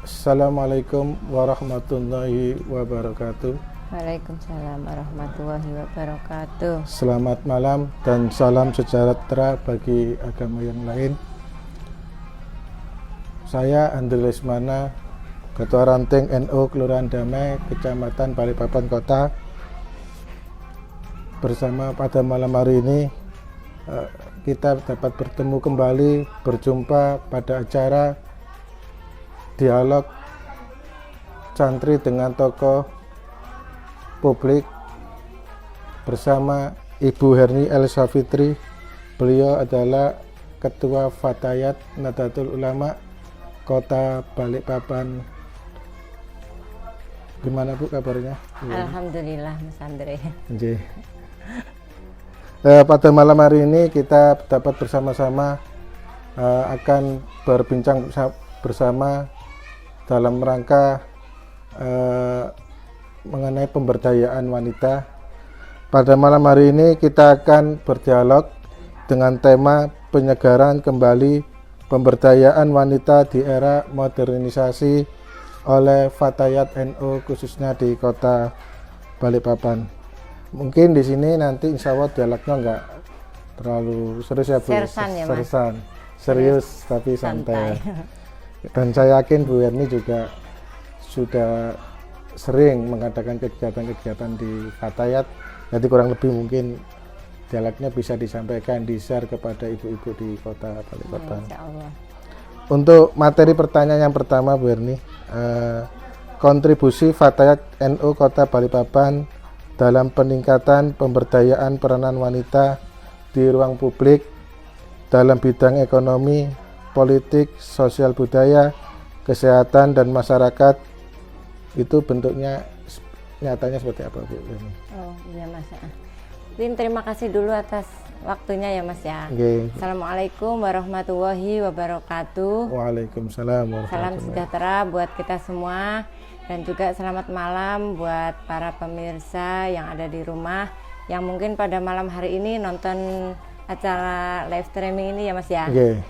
Assalamualaikum warahmatullahi wabarakatuh. Waalaikumsalam warahmatullahi wabarakatuh. Selamat malam dan salam sejahtera bagi agama yang lain. Saya Andri Lesmana, Ketua Ranting NU Kelurahan Damai, Kecamatan Balikpapan Kota. Bersama pada malam hari ini kita dapat bertemu kembali, berjumpa pada acara dialog santri dengan tokoh publik bersama Ibu Herni El Safitri. Beliau adalah Ketua Fatayat Nahdlatul Ulama Kota Balikpapan. Gimana Bu kabarnya? Alhamdulillah Mas Andre. Pada malam hari ini kita dapat bersama-sama akan berbincang bersama dalam rangka mengenai pemberdayaan wanita. Pada malam hari ini kita akan berdialog dengan tema penyegaran kembali pemberdayaan wanita di era modernisasi oleh Fatayat NU khususnya di Kota Balikpapan. Mungkin di sini nanti insya Allah dialognya enggak terlalu serius ya Bu. Sersan. Serius tapi santai. Dan saya yakin Bu Herni juga sudah sering mengadakan kegiatan-kegiatan di Fatayat. Jadi kurang lebih mungkin dialognya bisa disampaikan, di-share kepada ibu-ibu di Kota Balikpapan. Insya Allah. Untuk materi pertanyaan yang pertama Bu Herni, kontribusi Fatayat NU Kota Balikpapan dalam peningkatan pemberdayaan peranan wanita di ruang publik dalam bidang ekonomi, politik, sosial budaya, kesehatan, dan masyarakat, itu bentuknya nyatanya seperti apa Bu? Oh iya Mas. Terima kasih dulu atas waktunya ya Mas ya. Okay. Assalamualaikum warahmatullahi wabarakatuh. Waalaikumsalam warahmatullahi. Salam sejahtera buat kita semua dan juga selamat malam buat para pemirsa yang ada di rumah yang mungkin pada malam hari ini nonton acara live streaming ini ya Mas ya. Okay.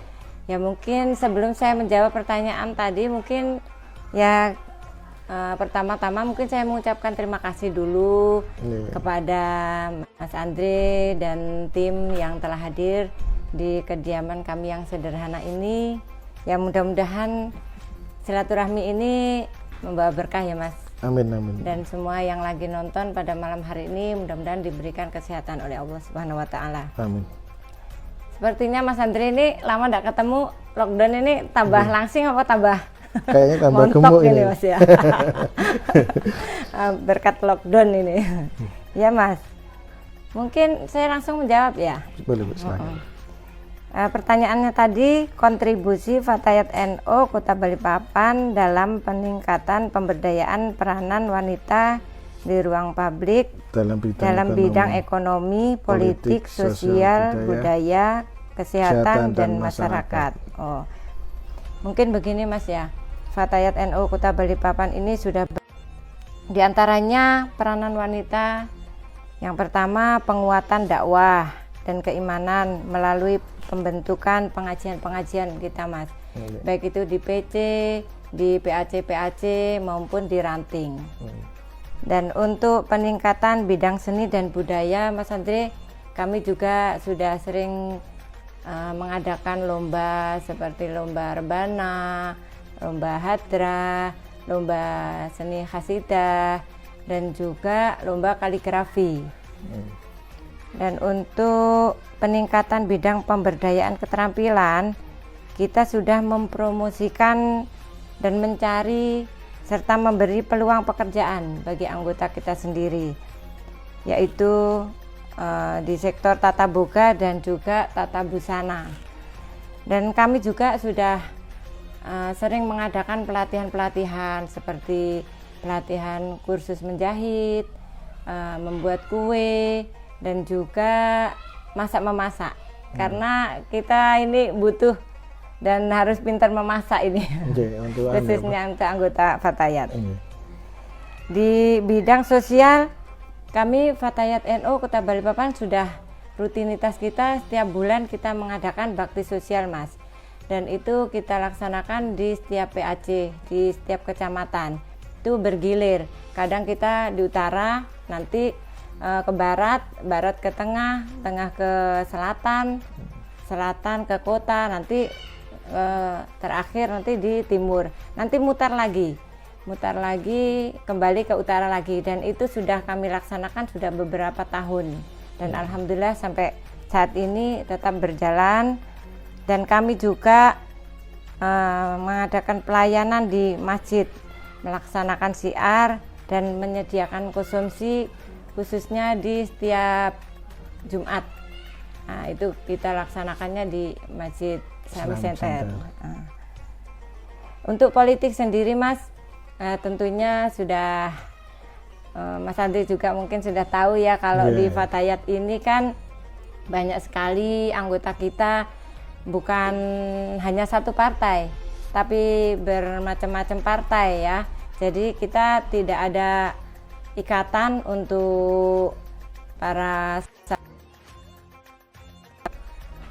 Ya mungkin sebelum saya menjawab pertanyaan tadi mungkin ya pertama-tama mungkin saya mengucapkan terima kasih dulu kepada Mas Andre dan tim yang telah hadir di kediaman kami yang sederhana ini. Ya mudah-mudahan silaturahmi ini membawa berkah ya Mas. Amin amin. Dan semua yang lagi nonton pada malam hari ini mudah-mudahan diberikan kesehatan oleh Allah Subhanahu wa taala. Amin. Sepertinya Mas Andre ini lama tidak ketemu, lockdown ini tambah langsing apa tambah? Kayaknya tambah gemuk ini Mas ya. Berkat lockdown ini. Ya Mas. Mungkin saya langsung menjawab ya. Boleh Bu, silakan. Pertanyaannya tadi, kontribusi Fatayat NU Kota Balikpapan dalam peningkatan pemberdayaan peranan wanita di ruang publik dalam bidang ekonomi, politik, sosial, budaya, kesehatan, dan masyarakat. Oh, mungkin begini Mas ya, Fatayat NU Kota Balikpapan ini sudah diantaranya peranan wanita. Yang pertama, penguatan dakwah dan keimanan melalui pembentukan pengajian-pengajian kita Mas, baik itu di PC, di PAC maupun di ranting. Dan untuk peningkatan bidang seni dan budaya Mas Andre, kami juga sudah sering mengadakan lomba seperti lomba rebana, lomba hadra, lomba seni khasidah, dan juga lomba kaligrafi. Dan untuk peningkatan bidang pemberdayaan keterampilan, kita sudah mempromosikan dan mencari serta memberi peluang pekerjaan bagi anggota kita sendiri, yaitu di sektor tata boga dan juga tata busana. Dan kami juga sudah sering mengadakan pelatihan-pelatihan seperti pelatihan kursus menjahit, membuat kue, dan juga masak-memasak. Karena kita ini butuh dan harus pintar memasak ini. Khususnya untuk anggota Fatayat. Di bidang sosial, kami Fatayat NU Kota Balikpapan sudah rutinitas kita setiap bulan kita mengadakan bakti sosial Mas. dan itu kita laksanakan di setiap PAC, di setiap kecamatan. Itu bergilir. Kadang kita di utara, nanti ke barat, barat ke tengah, tengah ke selatan, selatan ke kota, nanti terakhir nanti di timur. Nanti mutar lagi kembali ke utara lagi, dan itu sudah kami laksanakan sudah beberapa tahun, dan alhamdulillah sampai saat ini tetap berjalan. Dan kami juga mengadakan pelayanan di masjid, melaksanakan syiar dan menyediakan konsumsi khususnya di setiap Jumat. Nah, itu kita laksanakannya di Masjid Islamic Center. Nah. Untuk politik sendiri Mas, tentunya sudah Mas Andri juga mungkin sudah tahu ya, kalau di Fatayat ini kan banyak sekali anggota kita, bukan hanya satu partai, tapi bermacam-macam partai ya. Jadi kita tidak ada ikatan untuk para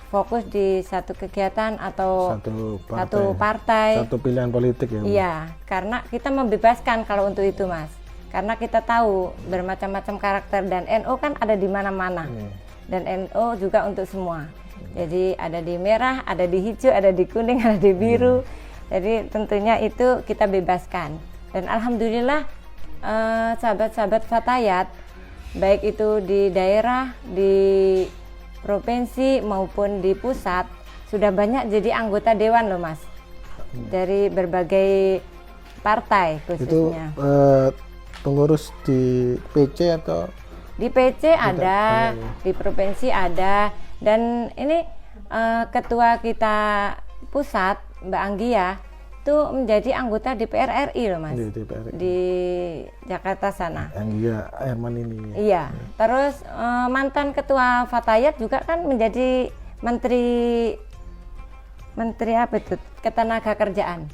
fokus di satu kegiatan atau satu partai, satu pilihan politik ya. Iya, karena kita membebaskan kalau untuk itu Mas. Karena kita tahu bermacam-macam karakter, dan NU kan ada di mana-mana. Dan NU juga untuk semua. Jadi ada di merah, ada di hijau, ada di kuning, ada di biru. Jadi tentunya itu kita bebaskan. Dan alhamdulillah sahabat-sahabat Fatayat, baik itu di daerah, di provinsi maupun di pusat, sudah banyak jadi anggota dewan loh Mas. Dari berbagai partai khususnya. Itu pengurus di PC atau? Di PC ada, di provinsi ada. Dan ini ketua kita pusat, Mbak Anggia, itu menjadi anggota DPR RI loh Mas, di Jakarta sana. Anggia Herman ini. Iya. Terus mantan ketua Fatayat juga kan menjadi menteri apa itu, Ketenagakerjaan,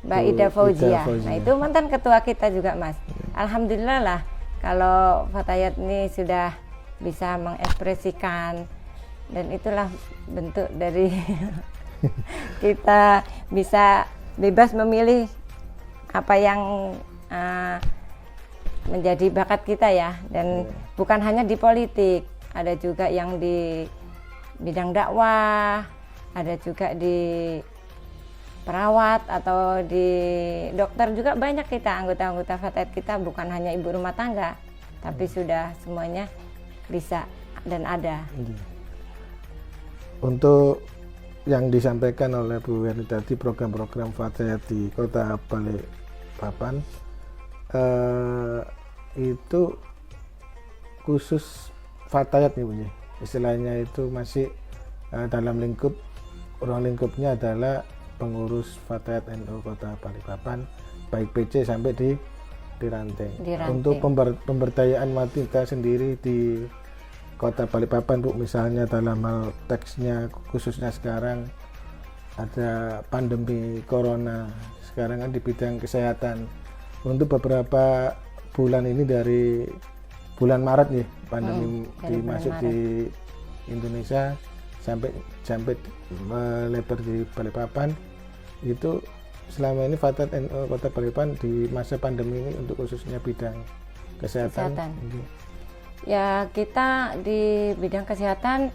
Mbak Ida Fauzia. Nah itu mantan ketua kita juga Mas. Alhamdulillah lah kalau Fatayat ini sudah bisa mengekspresikan, dan itulah bentuk dari kita bisa bebas memilih apa yang menjadi bakat kita ya. Dan bukan hanya di politik, ada juga yang di bidang dakwah, ada juga di perawat atau di dokter juga banyak kita, anggota-anggota Fatayat kita bukan hanya ibu rumah tangga, tapi sudah semuanya bisa dan ada. Untuk yang disampaikan oleh Bu Werni tadi, program-program Fatayat di Kota Balikpapan itu khusus Fatayat nih Bu, istilahnya itu masih dalam ruang lingkupnya adalah pengurus Fatayat NU Kota Balikpapan, baik PC sampai di ranting. Untuk pemberdayaan wanita sendiri di Kota Balikpapan Bu, misalnya dalam hal teksnya, khususnya sekarang ada pandemi corona, sekarang kan di bidang kesehatan. Untuk beberapa bulan ini, dari bulan Maret nih pandemi masuk di Indonesia sampai melebar di Balikpapan, itu selama ini Fatayat NU Kota Balikpapan di masa pandemi ini untuk khususnya bidang kesehatan. Ya, kita di bidang kesehatan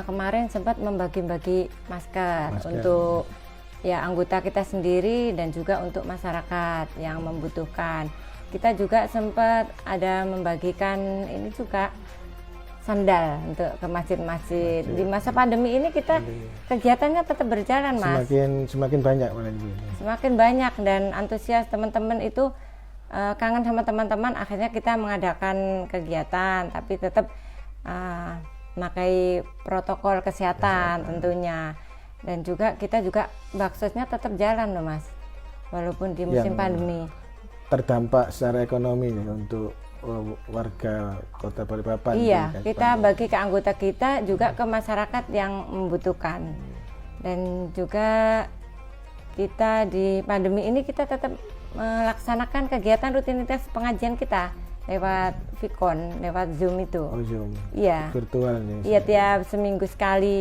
kemarin sempat membagi-bagi masker untuk ya anggota kita sendiri dan juga untuk masyarakat yang membutuhkan. Kita juga sempat ada membagikan ini juga sandal untuk ke masjid-masjid. Di masa pandemi ini kita kegiatannya tetap berjalan Mas. Semakin banyak malah. Semakin banyak, dan antusias teman-teman itu kangen sama teman-teman, akhirnya kita mengadakan kegiatan, tapi tetap memakai protokol kesehatan tentunya. Dan juga kita juga baksosnya tetap jalan loh Mas, walaupun di musim pandemi. Terdampak secara ekonomi ya untuk warga Kota Balikpapan. Iya, kita bagi ke anggota kita, juga ke masyarakat yang membutuhkan. Dan juga kita di pandemi ini kita tetap melaksanakan kegiatan rutinitas pengajian kita lewat Vicon, lewat Zoom itu. Oh, Zoom. Iya. Virtual nih. Iya, tiap seminggu sekali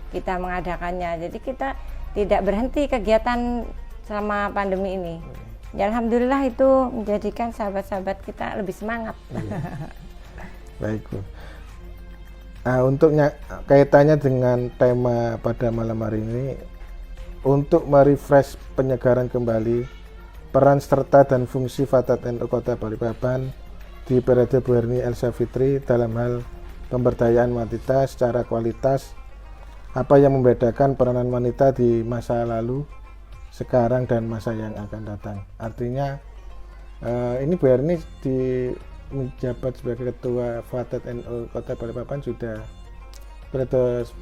kita mengadakannya. Jadi kita tidak berhenti kegiatan selama pandemi ini. Ya, alhamdulillah itu menjadikan sahabat-sahabat kita lebih semangat. Baik, Bu. Untuk kaitannya dengan tema pada malam hari ini, untuk merefresh penyegaran kembali peran serta dan fungsi Fathad NU Kota Balikpapan di periode Bu Herni Elsa Fitri dalam hal pemberdayaan wanita secara kualitas, apa yang membedakan peranan wanita di masa lalu, sekarang, dan masa yang akan datang. Artinya ini Bu Herni menjabat sebagai ketua Fathad NU Kota Balikpapan sudah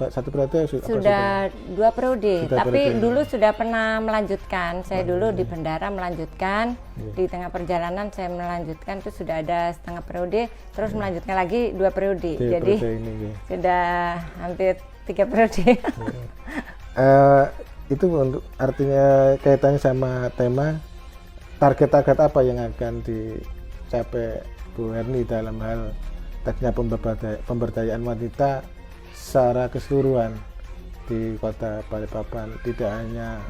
satu periode sudah 2 periode, sudah tapi periode. dulu sudah pernah melanjutkan. Saya dulu di Bendara melanjutkan, di tengah perjalanan saya melanjutkan, itu sudah ada setengah periode, terus melanjutkan lagi 2 periode. Jadi ini, sudah hampir 3 periode. Itu untuk artinya kaitannya sama tema target-target apa yang akan dicapai Bu Herni dalam hal teknik pemberdayaan wanita secara keseluruhan di Kota Balikpapan, tidak hanya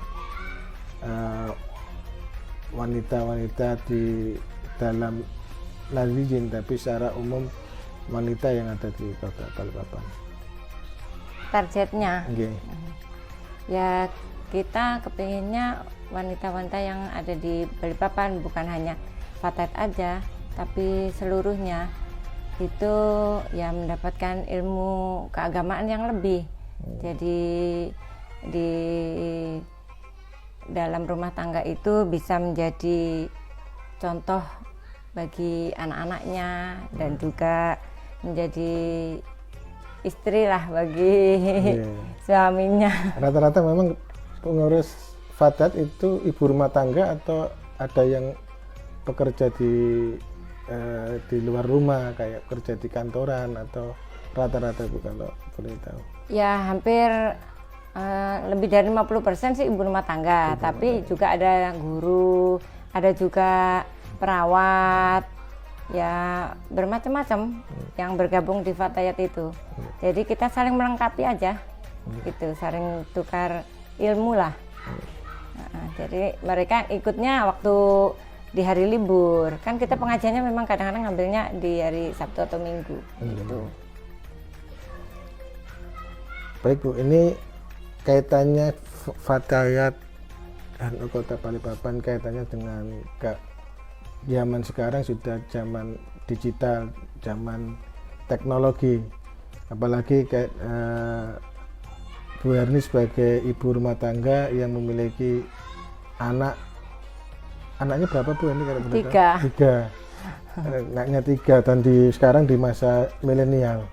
wanita-wanita di dalam Nahliyin, tapi secara umum wanita yang ada di Kota Balikpapan. Targetnya, ya kita kepinginnya wanita-wanita yang ada di Balikpapan bukan hanya Fathad aja, tapi seluruhnya itu ya mendapatkan ilmu keagamaan yang lebih. Jadi di dalam rumah tangga itu bisa menjadi contoh bagi anak-anaknya dan juga menjadi istri lah bagi suaminya. Rata-rata memang pengurus Fathad itu ibu rumah tangga atau ada yang bekerja di luar rumah, kayak kerja di kantoran, atau rata-rata Bu kalau boleh tahu? Ya hampir lebih dari 50% sih ibu rumah tangga, tapi juga ada guru, ada juga perawat, ya bermacam-macam yang bergabung di Fathad itu. Jadi kita saling melengkapi aja, gitu, saling tukar ilmu lah. Jadi mereka ikutnya waktu di hari libur, kan kita pengajiannya memang kadang-kadang ngambilnya di hari Sabtu atau Minggu, gitu. Baik Bu, ini kaitannya Fathad NU Kota Balikpapan kaitannya dengan zaman sekarang, sudah zaman digital, zaman teknologi, apalagi kayak Bu Herni sebagai ibu rumah tangga yang memiliki anaknya berapa Bu ini? 3. Anaknya 3 dan sekarang di masa milenial.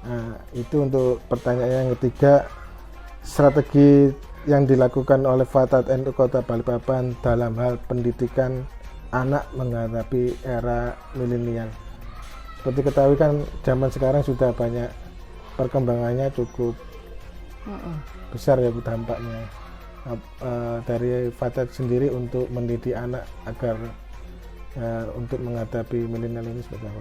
Nah, itu untuk pertanyaan yang ketiga, strategi yang dilakukan oleh Fathad NU Kota Balikpapan dalam hal pendidikan anak menghadapi era milenial. Seperti ketahui kan zaman sekarang sudah banyak perkembangannya cukup besar ya Bu, dampaknya dari Fathad sendiri untuk mendidik anak agar untuk menghadapi milenial ini seperti apa?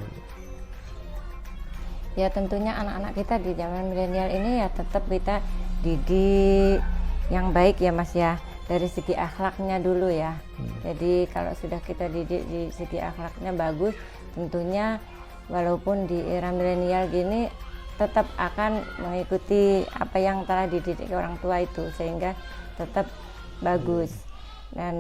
Ya tentunya anak-anak kita di zaman milenial ini ya tetap kita didik yang baik ya Mas ya, dari segi akhlaknya dulu ya. Jadi kalau sudah kita didik di segi akhlaknya bagus, tentunya walaupun di era milenial gini tetap akan mengikuti apa yang telah dididik orang tua itu, sehingga tetap bagus. Dan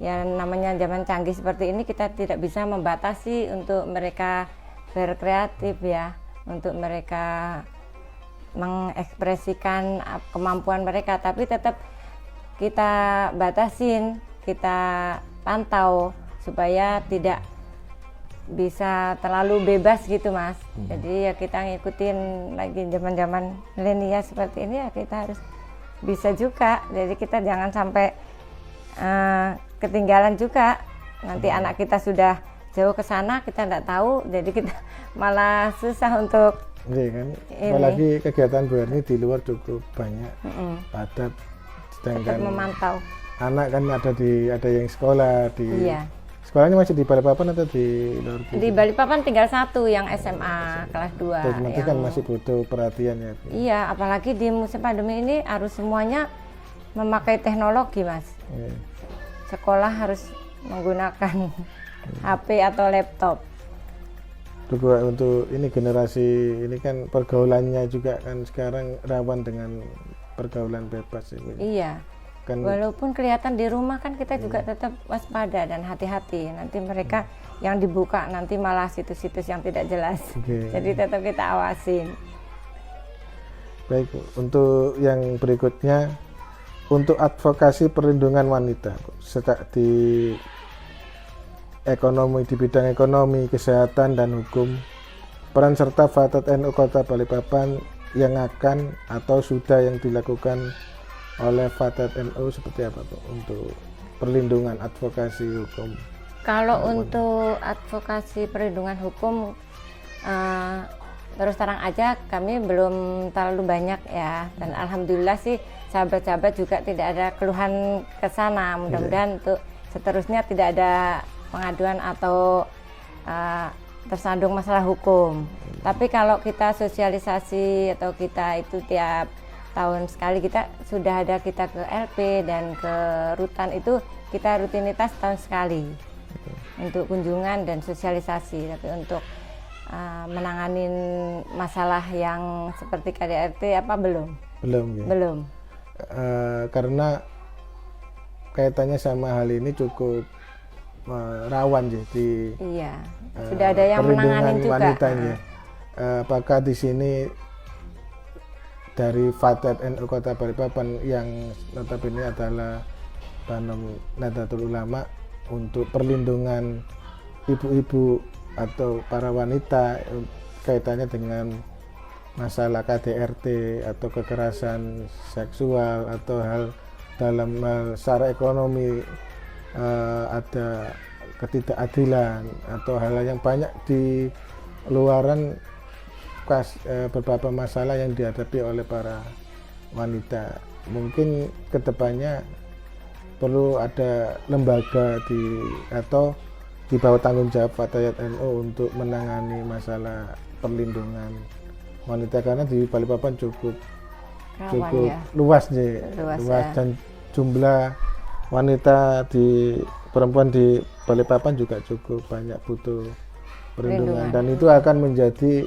yang namanya zaman canggih seperti ini, kita tidak bisa membatasi untuk mereka berkreatif ya, untuk mereka mengekspresikan kemampuan mereka, tapi tetap kita batasin, kita pantau supaya tidak bisa terlalu bebas gitu Mas. Jadi ya kita ngikutin lagi zaman-zaman milenial seperti ini, ya kita harus bisa juga. Jadi kita jangan sampai ketinggalan juga. Nanti anak kita sudah jauh ke sana, kita nggak tahu, jadi kita malah susah untuk kan. Apalagi kegiatan Bu Herni di luar cukup banyak, padat, sedangkan memantau anak kan ada yang sekolah di Sekolahnya masih di Balikpapan atau di luar? Di Balikpapan tinggal satu yang SMA kelas 2. Nanti kan masih butuh perhatian ya, Bu. Iya, apalagi di musim pandemi ini harus semuanya memakai teknologi, Mas. Iya. Sekolah harus menggunakan HP atau laptop. Juga untuk ini generasi ini kan pergaulannya juga kan sekarang rawan dengan pergaulan bebas ya, Bu. Iya. Kan Walaupun kelihatan di rumah kan kita juga tetap waspada dan hati-hati. Nanti mereka yang dibuka nanti malah situs-situs yang tidak jelas. Oke. Jadi tetap kita awasin. Baik, Bu. Untuk yang berikutnya, untuk advokasi perlindungan wanita, Bu. Di ekonomi, di bidang ekonomi, kesehatan dan hukum, peran serta Fathat NU Kota Balikpapan yang akan atau sudah yang dilakukan oleh Fathat NU seperti apa, Bu, untuk perlindungan advokasi hukum? Kalau untuk advokasi perlindungan hukum, terus terang aja kami belum terlalu banyak ya, dan alhamdulillah sih sahabat-sahabat juga tidak ada keluhan ke sana. Mudah-mudahan untuk seterusnya tidak ada pengaduan atau tersandung masalah hukum. Tapi kalau kita sosialisasi atau kita itu tiap tahun sekali kita sudah ada, kita ke LP dan ke rutan itu kita rutinitas tahun sekali untuk kunjungan dan sosialisasi. Tapi untuk menanganin masalah yang seperti KDRT apa belum Ya? Belum. Karena kaitannya sama hal ini cukup rawan jadi Iya, sudah ada yang menangani juga. Wanitanya. Apakah di sini dari Fathat NU Kota Balikpapan yang notabene adalah Banom Nahdlatul Ulama untuk perlindungan ibu-ibu atau para wanita kaitannya dengan masalah KDRT atau kekerasan seksual atau hal dalam hal secara ekonomi, ada ketidakadilan atau hal yang banyak di luaran beberapa masalah yang dihadapi oleh para wanita. Mungkin kedepannya perlu ada lembaga atau di bawah tanggung jawab Fathat NU untuk menangani masalah perlindungan wanita, karena di Balikpapan cukup Ya. luas Ya. Dan jumlah wanita perempuan di Balikpapan juga cukup banyak butuh perlindungan. Dan itu akan menjadi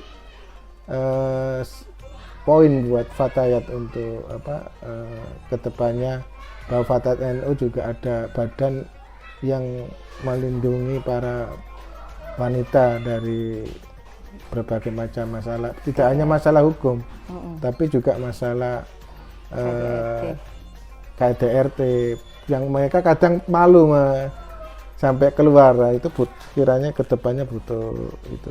poin buat Fatayat untuk kedepannya, bahwa Fathat NU juga ada badan yang melindungi para wanita dari berbagai macam masalah, tidak hanya masalah hukum, tapi juga masalah KDRT yang mereka kadang malu sampai keluar. Itu kiranya kedepannya butuh itu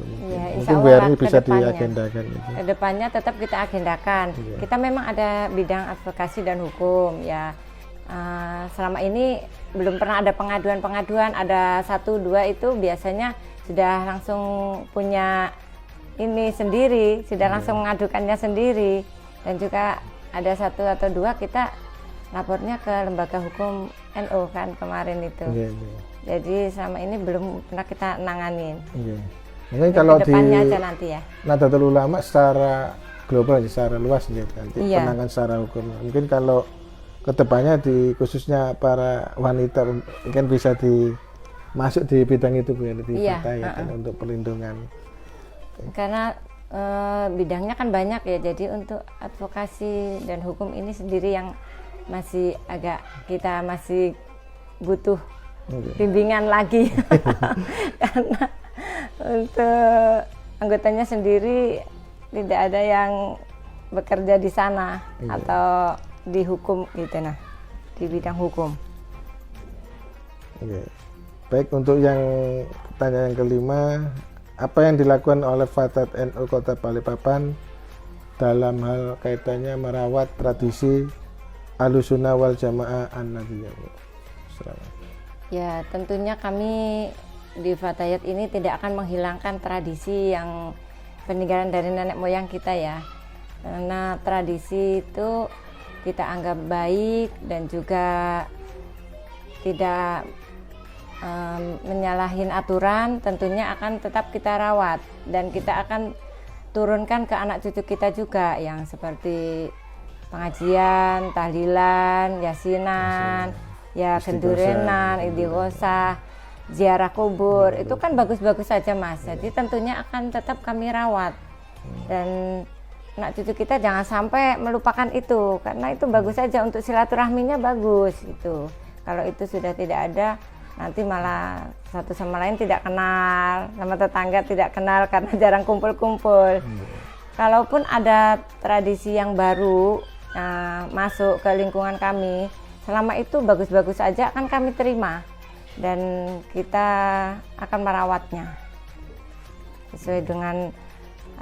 mungkin biar ini bisa diagendakan. Kedepannya tetap kita agendakan. Kita memang ada bidang advokasi dan hukum ya. Selama ini belum pernah ada pengaduan, ada 1-2 itu biasanya sudah langsung punya ini sendiri, sudah langsung mengadukannya sendiri. Dan juga ada 1 atau 2 kita lapornya ke lembaga hukum NU kan kemarin itu. Jadi selama ini belum pernah kita nanganin. Mungkin kalau di aja nanti ya. Nahdlatul Ulama secara global, secara luas nanti penanganan secara hukum. Mungkin kalau kedepannya khususnya para wanita mungkin bisa masuk di bidang itu, Bu, di Fatayat untuk perlindungan. Karena bidangnya kan banyak ya, jadi untuk advokasi dan hukum ini sendiri yang kita masih butuh bimbingan lagi. Karena untuk anggotanya sendiri tidak ada yang bekerja di sana atau di hukum gitu, di bidang hukum. Baik, untuk yang pertanyaan yang kelima, apa yang dilakukan oleh Fathat NU Kota Balikpapan dalam hal kaitannya merawat tradisi Ahlussunnah wal Jamaah An-Nahdliyah? Ya, tentunya kami di Fatayat ini tidak akan menghilangkan tradisi yang peninggalan dari nenek moyang kita ya. Karena tradisi itu kita anggap baik dan juga tidak menyalahin aturan, tentunya akan tetap kita rawat dan kita akan turunkan ke anak cucu kita juga, yang seperti pengajian, tahlilan, yasinan, ya kendurenan, istighosah, ziarah kubur. Itu kan bagus-bagus saja Mas. Jadi tentunya akan tetap kami rawat. Dan anak cucu kita jangan sampai melupakan itu, karena itu bagus saja untuk silaturahminya, bagus itu. Kalau itu sudah tidak ada, nanti malah satu sama lain tidak kenal, sama tetangga tidak kenal karena jarang kumpul-kumpul. Kalaupun ada tradisi yang baru masuk ke lingkungan kami, selama itu bagus-bagus saja akan kami terima dan kita akan merawatnya sesuai dengan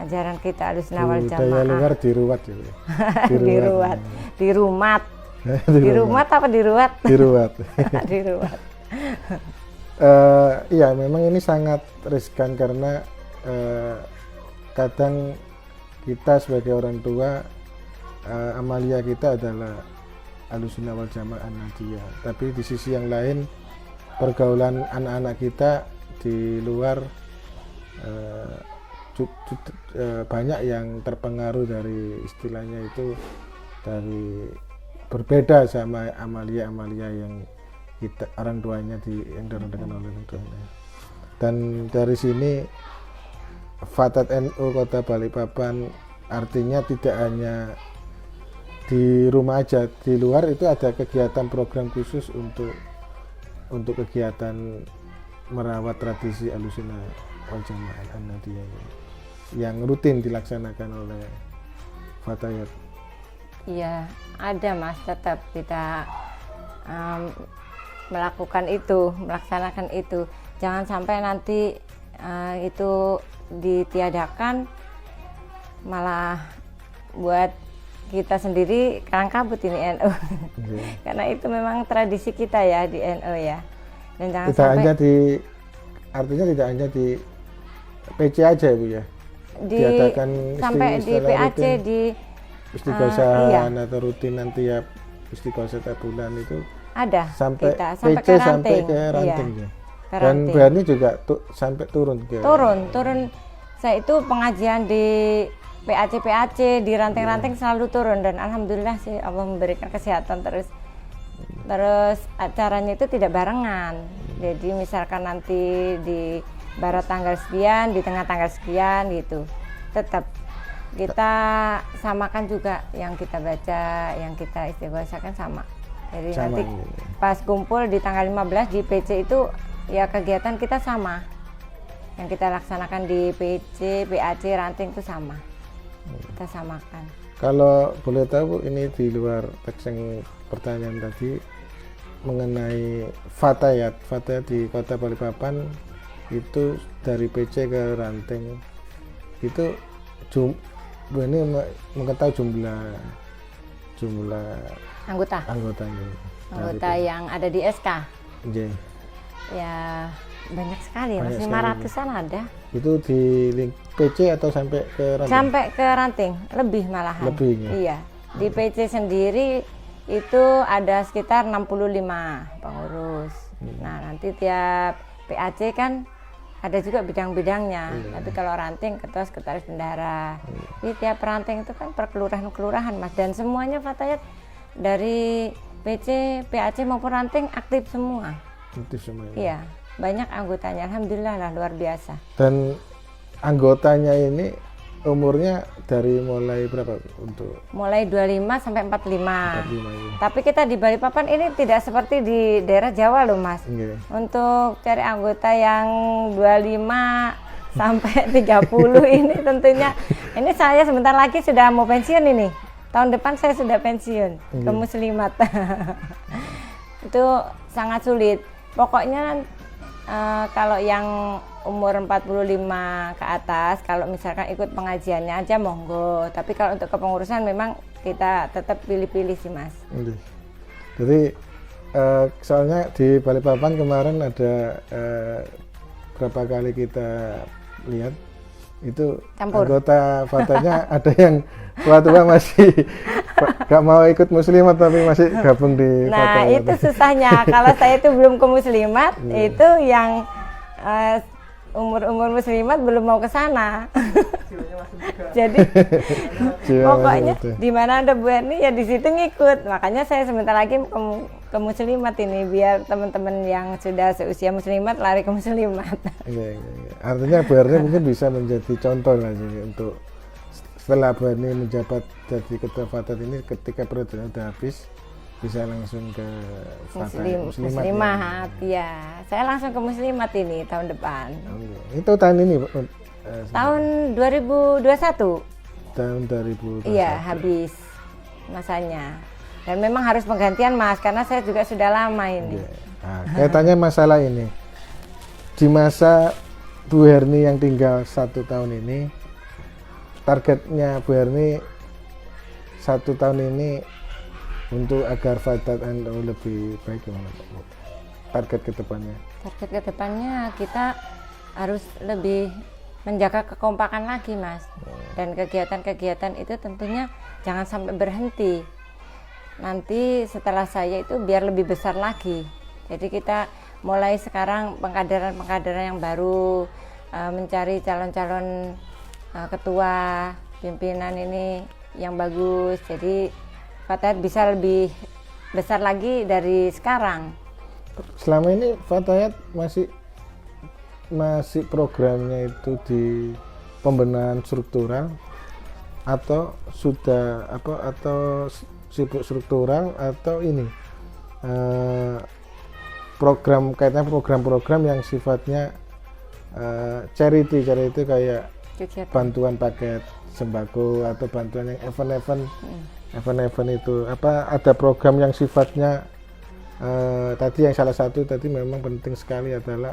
ajaran kita Ahlussunnah wal Jamaah. Budaya luar diruat ya. Diruat. Dirumat. Dirumat apa diruat? Diruat. Diruat. Iya, memang ini sangat riskan karena kadang kita sebagai orang tua, amalia kita adalah Ahlussunnah wal Jamaah An-Nahdiyah. Tapi di sisi yang lain, pergaulan anak-anak kita di luar banyak yang terpengaruh dari istilahnya itu, dari berbeda sama amalia-amalia yang kita orang tuanya yang direnungkan oleh orang tuanya. Dan dari sini Fathad NU Kota Balikpapan artinya tidak hanya di rumah aja, di luar itu ada kegiatan program khusus untuk kegiatan merawat tradisi Ahlussunnah wal Jamaah An-Nahdiyah yang rutin dilaksanakan oleh Fatayat. Iya, ada Mas, tetap kita melaksanakan itu. Jangan sampai nanti itu ditiadakan, malah buat kita sendiri kalang kabut ini NU. Karena itu memang tradisi kita ya di NU ya. Dan jangan tidak sampai hanya artinya tidak hanya di PC aja Bu ya. Diadakan sampai di PAC rutin, di istighosahan atau rutinan tiap istighosa tiap bulan itu ada sampai kita sampai PC ke ranting. sampai ke ranting Iya, ya. ke Dan ranting. Berani juga sampai turun. Saya itu pengajian di PAC di ranting-ranting selalu turun, dan alhamdulillah sih Allah memberikan kesehatan terus acaranya itu tidak barengan. Jadi misalkan nanti di barat tanggal sekian, di tengah tanggal sekian gitu, tetap kita samakan juga yang kita baca, yang kita istighosakan sama. Jadi Sama nanti ini. pas kumpul di tanggal 15 di PC itu ya kegiatan kita sama. Yang kita laksanakan di PC, PAC, ranting itu sama. Kita samakan. Kalau boleh tahu Bu, ini di luar teks yang pertanyaan tadi mengenai Fatayat di Kota Balikpapan itu dari PC ke ranting itu ini mengetahui jumlah anggotanya Yang ada di SK. Iya. Ya banyak sekali, Banyak Mas, sekali. 500-an ada. Itu di link PC atau sampai ke ranting? Sampai ke ranting, lebih malahan. Lebih, ya? Iya. Di PC sendiri itu ada sekitar 65 pengurus. Nah, nanti tiap PAC kan ada juga bidang-bidangnya. Tapi kalau ranting, ketua sekretaris bendahara. Jadi tiap ranting itu kan per kelurahan-kelurahan, Mas, dan semuanya Fatayat dari PC, PAC maupun ranting aktif semua. Aktif semuanya. Iya, banyak anggotanya, alhamdulillah lah, luar biasa. Dan anggotanya ini umurnya dari mulai berapa untuk Mulai 25 sampai 45. 45 ini? Tapi kita di Balikpapan ini tidak seperti di daerah Jawa loh, Mas. Iya. Untuk cari anggota yang 25 sampai 30 ini tentunya, ini saya sebentar lagi sudah mau pensiun ini. Tahun depan saya sudah pensiun ke muslimat. Itu sangat sulit. Pokoknya kalau yang umur 45 ke atas, kalau misalkan ikut pengajiannya aja monggo. Tapi kalau untuk kepengurusan memang kita tetap pilih-pilih sih, Mas. Iya. Jadi soalnya di Balikpapan kemarin ada berapa kali kita lihat itu Campur. anggota Fatahnya ada yang tua-tua masih Gak mau ikut muslimat tapi masih gabung di Nah, Fatayat. itu susahnya. Kalau saya itu belum ke muslimat, itu yang umur-umur muslimat belum mau ke sana. Jadi Jiwa pokoknya masih muda. di mana ada Bu Erni ya di situ ngikut. Makanya saya sebentar lagi ke muslimat ini biar teman-teman yang sudah seusia muslimat lari ke muslimat. Iya, iya, iya. Artinya Bu Erni mungkin bisa menjadi contoh lah sih untuk setelah Bu Erni menjabat jadi ketua Fatayat ini, ketika periode sudah habis bisa langsung ke Fatayat muslimat. Muslimat ya. Saya langsung ke muslimat ini tahun depan. Oke. Itu tahun ini Bu? Tahun 2021. Tahun 2021. Iya, habis masanya. Dan memang harus penggantian Mas, karena saya juga sudah lama ini. Nah, kaitannya masalah ini, di masa Bu Herni yang tinggal 1 tahun ini, targetnya Bu Herni 1 tahun ini untuk agar Fatayat NU lebih baik gimana Bu? Target ke depannya? Target ke depannya kita harus lebih menjaga kekompakan lagi Mas. Dan kegiatan-kegiatan itu tentunya jangan sampai berhenti. Nanti setelah saya itu biar lebih besar lagi. Jadi kita mulai sekarang pengkaderan-pengkaderan yang baru, mencari calon-calon ketua pimpinan ini yang bagus. Jadi Fatayat bisa lebih besar lagi dari sekarang. Selama ini Fatayat masih programnya itu di pembenahan struktural atau sudah atau sibuk struktural atau ini program-program yang sifatnya charity kayak Kegiatan. bantuan paket sembako atau bantuan yang event itu ada program yang sifatnya tadi yang salah satu tadi memang penting sekali adalah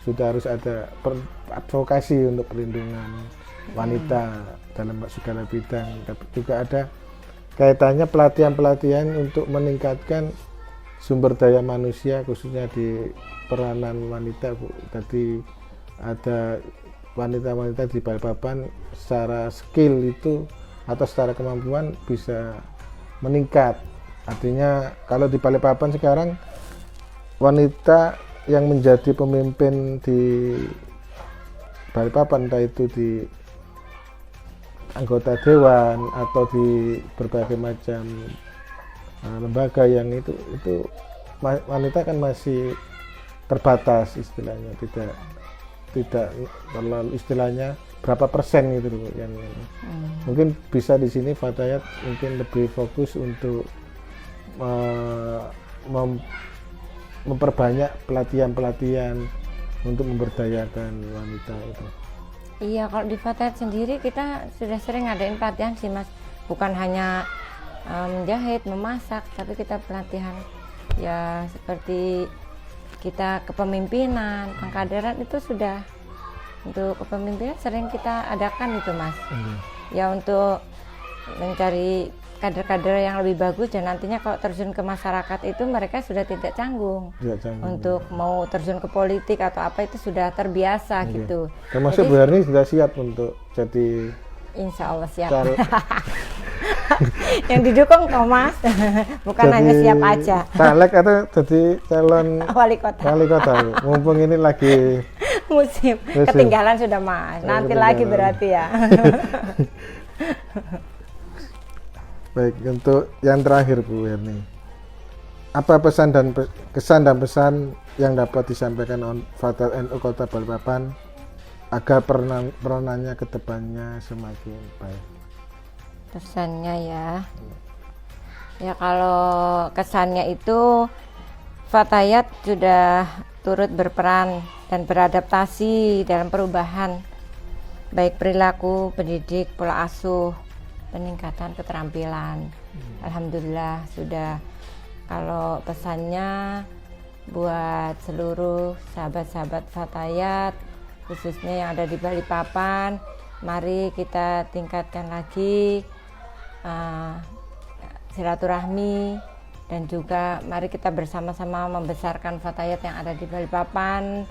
sudah harus ada advokasi untuk perlindungan wanita dalam segala bidang, tapi juga ada kaitannya pelatihan untuk meningkatkan sumber daya manusia khususnya di peranan wanita Bu. Tadi ada wanita-wanita di Balikpapan secara skill itu atau secara kemampuan bisa meningkat. Artinya kalau di Balikpapan sekarang wanita yang menjadi pemimpin di Balikpapan, entah itu di anggota dewan atau di berbagai macam lembaga yang itu wanita kan masih terbatas istilahnya, tidak terlalu istilahnya berapa persen gitu loh yang mungkin bisa di sini Fatayat mungkin lebih fokus untuk memperbanyak pelatihan untuk memberdayakan wanita itu. Iya, kalau di Fatayat sendiri kita sudah sering ngadain pelatihan sih Mas. Bukan hanya menjahit, memasak, tapi kita pelatihan ya seperti kita kepemimpinan, pengkaderan itu sudah. Untuk kepemimpinan sering kita adakan itu Mas. Ya untuk mencari kader-kader yang lebih bagus dan nantinya kalau terjun ke masyarakat itu mereka sudah tidak canggung. Untuk mau terjun ke politik atau apa itu sudah terbiasa gitu. Termasuk Bu Herni sudah siap untuk jadi insya Allah siap. Yang didukung Thomas, bukan jadi hanya siap aja. caleg atau jadi calon Wali kota. Bu. Mumpung ini lagi musim. Ketinggalan sudah Mas. Nanti lagi berarti ya. Baik, untuk yang terakhir Bu Herni, apa pesan dan kesan dan pesan yang dapat disampaikan Fatayat NU Kota Balikpapan agar peranannya ke depannya semakin baik? Pesannya ya kalau kesannya itu Fatayat sudah turut berperan dan beradaptasi dalam perubahan baik perilaku, pendidik, pola asuh, peningkatan keterampilan. Alhamdulillah sudah. Kalau pesannya buat seluruh sahabat-sahabat Fatayat khususnya yang ada di Balikpapan, mari kita tingkatkan lagi silaturahmi dan juga mari kita bersama-sama membesarkan Fatayat yang ada di Balikpapan.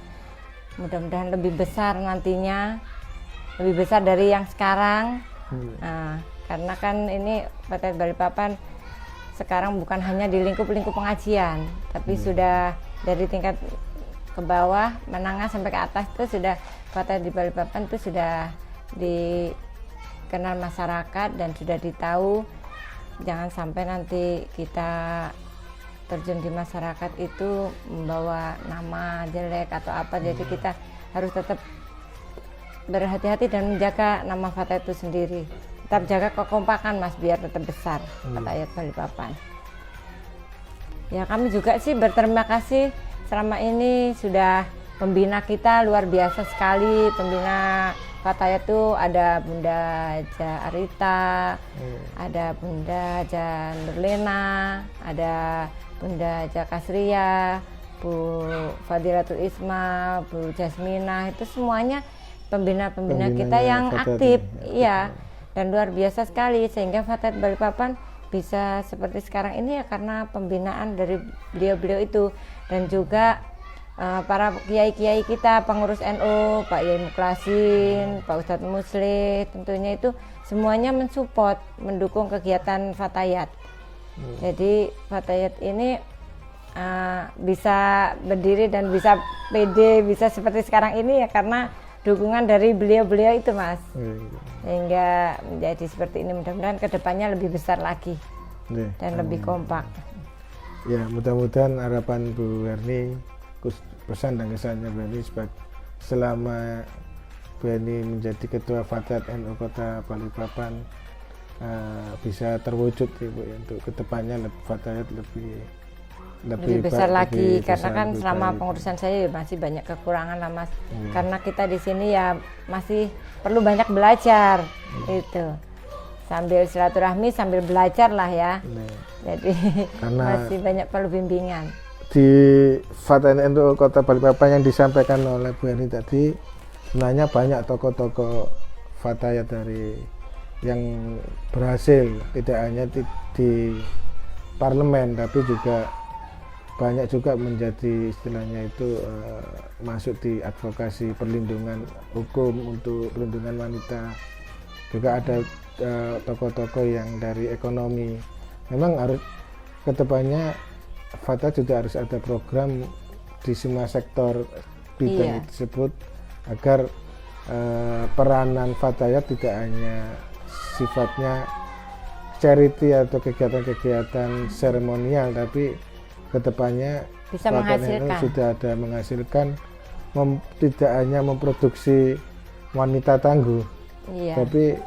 Mudah-mudahan lebih besar nantinya, lebih besar dari yang sekarang. karena kan ini Fatayat Balikpapan sekarang bukan hanya di lingkup-lingkup pengajian, tapi sudah dari tingkat ke bawah, menengah sampai ke atas itu sudah Fatayat di Balikpapan itu sudah dikenal masyarakat dan sudah ditahu. Jangan sampai nanti kita terjun di masyarakat itu membawa nama jelek atau apa, jadi kita harus tetap berhati-hati dan menjaga nama Fatayat itu sendiri. Tetap jaga kekompakan Mas, biar tetap besar Fatayat Balikpapan. Ya kami juga sih berterima kasih selama ini sudah pembina kita luar biasa sekali. Pembina Fatayat itu ada Bunda Haja Arita, ada Bunda Haja Nurlena, ada Bunda Haja Kasria, Bu Fadilatul Isma, Bu Jasmina, itu semuanya pembina-pembina kita yang aktif, iya, dan luar biasa sekali, sehingga Fatayat Balikpapan bisa seperti sekarang ini ya karena pembinaan dari beliau-beliau itu, dan juga para kiai-kiai kita, pengurus NU, Pak Yai Mukhlasin, Pak Ustadz Musli, tentunya itu semuanya mensupport, mendukung kegiatan Fatayat. Jadi Fatayat ini bisa berdiri dan bisa pede, bisa seperti sekarang ini ya karena dukungan dari beliau-beliau itu Mas. Sehingga menjadi seperti ini, mudah-mudahan kedepannya lebih besar lagi dan lebih kompak. Ya, mudah-mudahan harapan Bu Erni, pesan dan kesannya Bu Erni selama Bu Erni menjadi Ketua Fatayat NU Kota Balikpapan bisa terwujud Ibu, untuk kedepannya Fatayat lebih besar lagi, lebih karena besar, kan lebih selama baik. pengurusan saya masih banyak kekurangan lah Mas, karena kita di sini ya masih perlu banyak belajar itu, sambil silaturahmi sambil belajar lah ya. Jadi Karena masih banyak perlu bimbingan. Di Fatayat NU Kota Balikpapan yang disampaikan oleh Bu Erni tadi, sebenarnya banyak tokoh-tokoh Fatayat dari yang berhasil, tidak hanya di parlemen tapi juga banyak juga menjadi istilahnya itu masuk di advokasi perlindungan hukum untuk perlindungan wanita. Juga ada tokoh-tokoh yang dari ekonomi. Memang harus kedepannya Fatayat juga harus ada program di semua sektor bidang tersebut agar peranan Fatayat tidak hanya sifatnya charity atau kegiatan-kegiatan seremonial, tapi kedepannya Bisa Fatayat menghasilkan. sudah ada menghasilkan, tidak hanya memproduksi wanita tangguh, tapi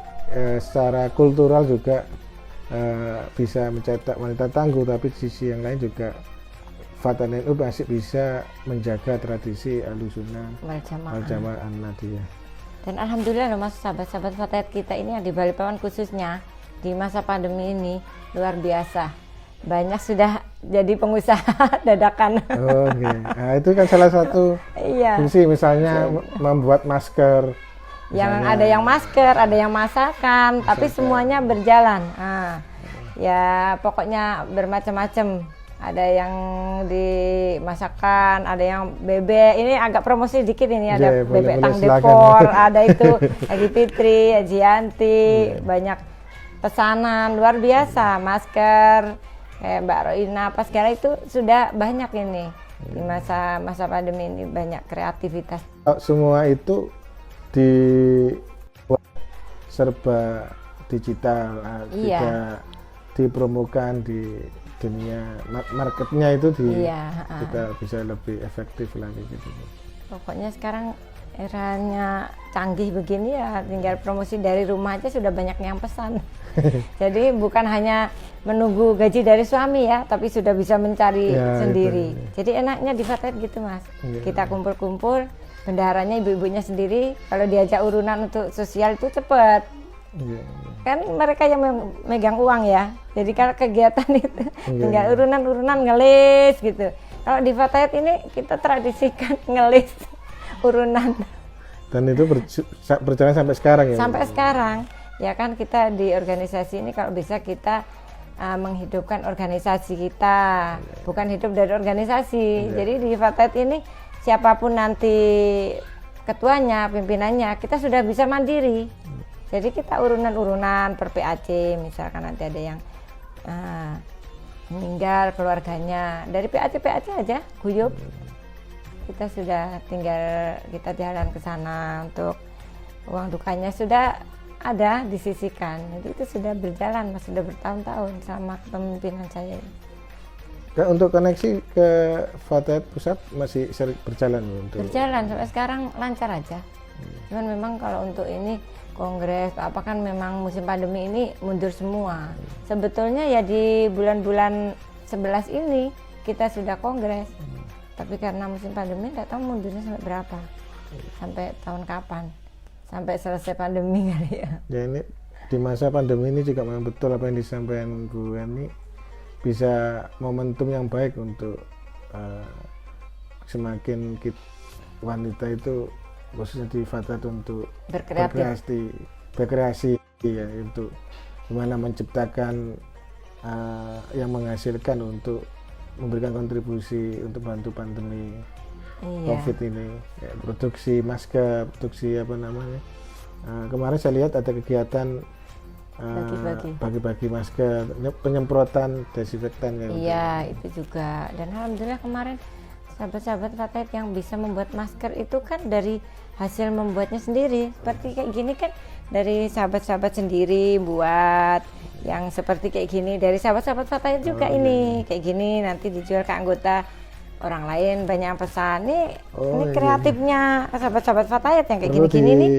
secara kultural juga bisa mencetak wanita tangguh, tapi di sisi yang lain juga Fatayat NU masih bisa menjaga tradisi Ahlussunnah wal Jamaah An-Nahdliyah. Dan alhamdulillah loh Mas, sahabat-sahabat Fatayat kita ini yang di Balikpapan khususnya di masa pandemi ini luar biasa. Banyak sudah jadi pengusaha dadakan. Oh, Nah, itu kan salah satu fungsi, misalnya membuat masker. Yang ada yang masker, ada yang masakan, tapi semuanya berjalan. Ya pokoknya bermacam-macam. Ada yang dimasakan, ada yang bebek. Ini agak promosi dikit ini, ada bebek tang depor, ada itu Haji Fitri, Haji Yanti, banyak pesanan luar biasa, masker kayak Mbak Roina apa segala itu sudah banyak ini di masa pandemi ini, banyak kreativitas. Semua itu di serba digital, tidak dipromokan di dunia marketnya itu kita bisa lebih efektif lagi gitu. Pokoknya sekarang eranya canggih begini ya, tinggal promosi dari rumah aja sudah banyak yang pesan. Jadi bukan hanya menunggu gaji dari suami ya, tapi sudah bisa mencari sendiri. Jadi enaknya di Fatayat gitu Mas. Kita kumpul-kumpul, bendaharanya ibu-ibunya sendiri, kalau diajak urunan untuk sosial itu cepat. Kan mereka yang megang uang ya, jadi kalau kegiatan itu tinggal urunan-urunan ngelis gitu. Kalau di Fatayat ini kita tradisikan ngelis urunan. Dan itu berjalan sampai sekarang ya? Sampai sekarang, ya kan kita di organisasi ini kalau bisa kita menghidupkan organisasi kita, bukan hidup dari organisasi. Jadi di Fatayat ini siapapun nanti ketuanya, pimpinannya, kita sudah bisa mandiri. Jadi kita urunan-urunan per PAC, misalkan nanti ada yang meninggal keluarganya, dari PAC aja guyup. Kita sudah tinggal kita jalan ke sana, untuk uang dukanya sudah ada disisihkan. Jadi itu sudah berjalan, Mas, sudah bertahun-tahun selama kepemimpinan saya. Untuk koneksi ke Fatayat Pusat masih sering berjalan untuk Berjalan sampai sekarang lancar aja. Cuman memang kalau untuk ini kongres apa kan memang musim pandemi ini mundur semua. Sebetulnya ya di bulan-bulan 11 ini kita sudah kongres. Tapi karena musim pandemi tidak tahu mundurnya sampai berapa. Sampai tahun kapan? Sampai selesai pandemi kali ya. Ya ini di masa pandemi ini juga memang betul apa yang disampaikan Bu Yani, bisa momentum yang baik untuk semakin wanita itu khususnya di Fatayat untuk berkreasi ya, untuk gimana menciptakan yang menghasilkan untuk memberikan kontribusi untuk bantu pandemi COVID ini, ya, produksi masker, produksi apa namanya, kemarin saya lihat ada kegiatan bagi-bagi masker, penyemprotan desinfektan ya. Iya, itu juga. Dan alhamdulillah kemarin sahabat-sahabat Fatayat yang bisa membuat masker itu kan dari hasil membuatnya sendiri. Seperti kayak gini kan dari sahabat-sahabat sendiri buat, yang seperti kayak gini dari sahabat-sahabat Fatayat juga. Ini kayak gini nanti dijual ke anggota orang lain, banyak yang pesan nih. Ini kreatifnya sahabat-sahabat Fatayat yang kayak gini-gini nih.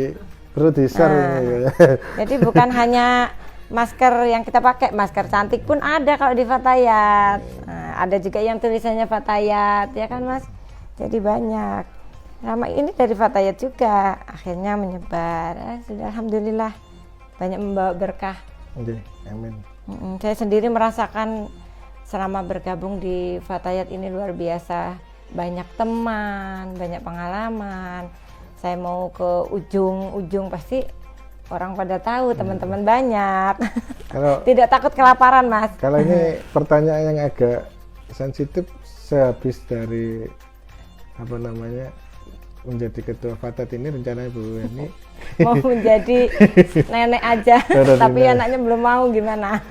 Perlu di-share. Jadi bukan hanya masker yang kita pakai, masker cantik pun ada kalau di Fatayat. Ada juga yang tulisannya Fatayat, ya kan Mas? Jadi banyak. Lama ini dari Fatayat juga akhirnya menyebar. Sudah alhamdulillah banyak membawa berkah. Amin. Saya sendiri merasakan selama bergabung di Fatayat ini luar biasa. Banyak teman, banyak pengalaman. Saya mau ke ujung pasti orang pada tahu, teman-teman banyak. Kalau tidak takut kelaparan, Mas. Kalau ini pertanyaan yang agak sensitif, sehabis dari apa namanya menjadi ketua Fatayat ini, rencananya Bu Yani mau menjadi nenek aja, tapi anaknya belum mau, gimana?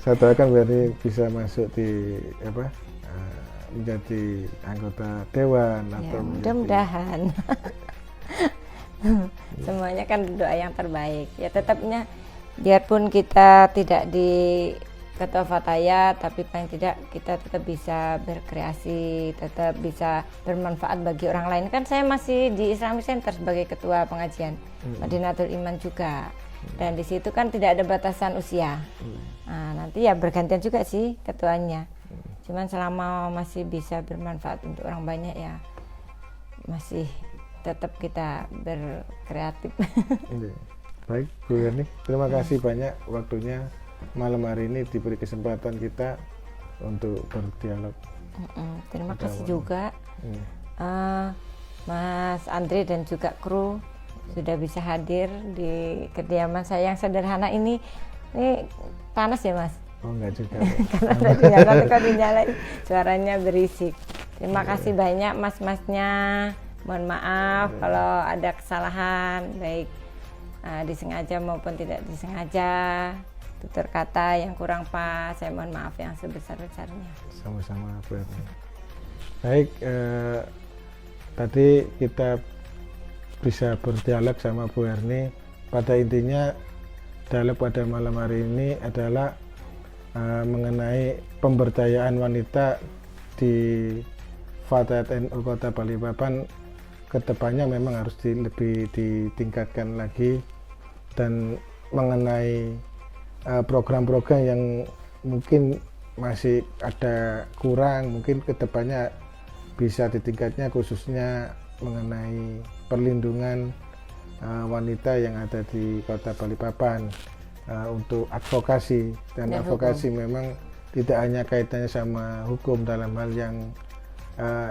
Saya doakan Bu Yani bisa masuk di apa, menjadi anggota dewan atau mudah-mudahan. Semuanya kan doa yang terbaik. Ya tetapnya biarpun kita tidak di ketua Fatayat, tapi paling tidak kita tetap bisa berkreasi, tetap bisa bermanfaat bagi orang lain. Kan saya masih di Islamic Center sebagai ketua pengajian Madinatul Iman juga. Dan di situ kan tidak ada batasan usia. Nah, nanti ya bergantian juga sih ketuanya. Cuman selama masih bisa bermanfaat untuk orang banyak ya masih tetap kita berkreatif. Baik Bu Yani, terima kasih banyak waktunya malam hari ini, diberi kesempatan kita untuk berdialog. Terima kasih juga Mas Andre dan juga kru sudah bisa hadir di kediaman saya yang sederhana ini. Ini panas ya Mas? Oh enggak juga. Karena tadi dinyalain suaranya berisik. Terima kasih banyak mas-masnya. Mohon maaf kalau ada kesalahan, baik disengaja maupun tidak disengaja. Tutur kata yang kurang pas, saya mohon maaf yang sebesar-besarnya. Sama-sama Bu Yani. Baik, tadi kita bisa berdialog sama Bu Yani. Pada intinya dialog pada malam hari ini adalah mengenai pemberdayaan wanita di Fatayat NU Kota Balikpapan. Kedepannya memang harus lebih ditingkatkan lagi, dan mengenai program-program yang mungkin masih ada kurang, mungkin kedepannya bisa ditingkatnya, khususnya mengenai perlindungan wanita yang ada di Kota Balikpapan. Untuk advokasi, dan advokasi memang tidak hanya kaitannya sama hukum, dalam hal yang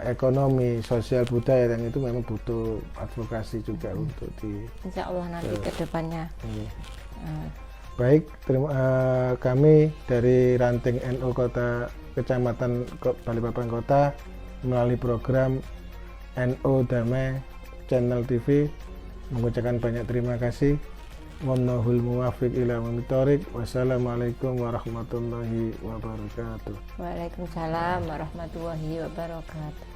ekonomi, sosial, budaya, dan itu memang butuh advokasi juga untuk di Insya Allah nanti ke depannya. Baik, kami dari ranting NU Kota Kecamatan Balikpapan Kota melalui program NU Damai Channel TV mengucapkan banyak terima kasih. Wallahul muwaffiq ila aqwamit thoriq. Wassalamualaikum warahmatullahi wabarakatuh. Waalaikumsalam warahmatullahi wabarakatuh.